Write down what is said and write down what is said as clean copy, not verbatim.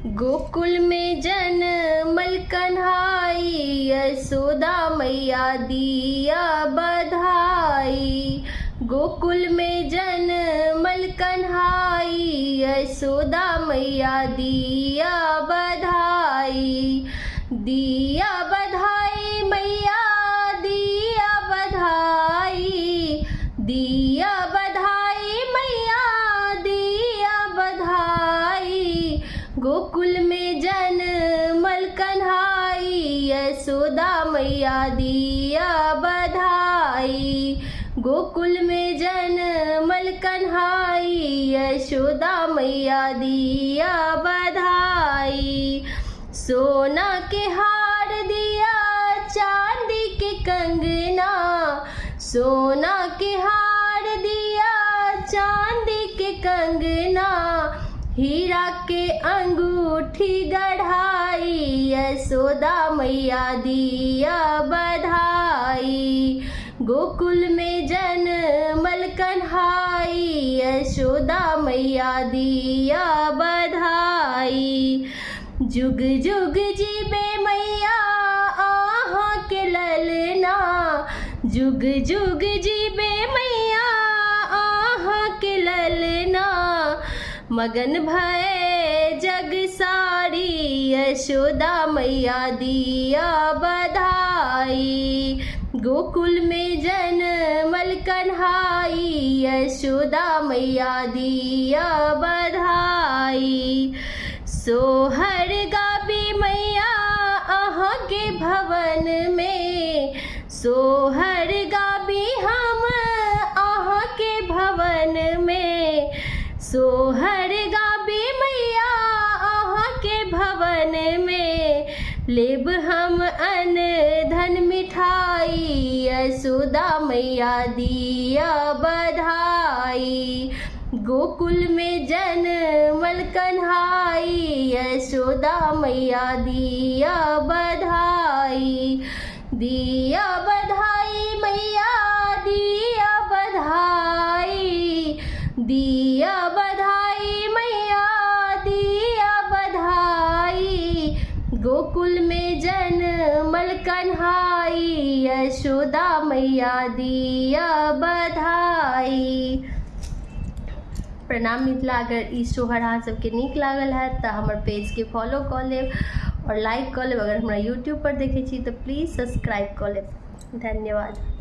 गोकुल में जनमल कन्हाई, यशोदा मैया दिया बधाई। गोकुल में जनमल कन्हाई, यशोदा मैया दिया बधाई। दिया बधाई मैया दिया बधाई, दिया बधाई मैया दिया बधाई। गोकुल में जनमल कन्हाई, यशोदा मैया दिया बधाई। गोकुल में जनमल कन्हाई, यशोदा मैया दिया बधाई। सोना के हार दिया चांदी के कंगना, सोना के हार दिया चांदी के कंगना। हीरा के अंगूठी गढ़ाई, यशोदा मैया दिया बधाई। गोकुल में जनमल कन्हाई, यशोदा मैया दिया बधाई। जुग जुग जीबे मैया आहा के ललना, जुग जुग जीबे मैया आहा के ललना। मगन भय जग सारी, यशोदा मैया दिया बधाई। गोकुल में जनमल कन्हाई, यशोदा मैया दिया बधाई। सोहर गाबी मैया अहाँ के भवन में, सोहर गाबी हम अहाँ के भवन में। सोहर गाबी मैया अहाँ के भवन में। लेब हम अन धन मिठाई, यशोदा मैया दिया बधाई। गोकुल में जनमल कन्हाई, यशोदा मैया दिया बधाई। दिया बधाई मैया दिया बधाई, दिया बधाई मैया दिया बधाई। गोकुल में जनमल कन्हाई, यशोदा मैया दिया बधाई। प्रणाम मिथिला। अगर ई सोहर अहाँ सबके नीक लागल है तो हमर पेज के फॉलो कऽ लेब और लाइक कऽ लेब। अगर हमरा यूट्यूब पर देखै छी तो प्लीज सब्सक्राइब कऽ लेब। धन्यवाद।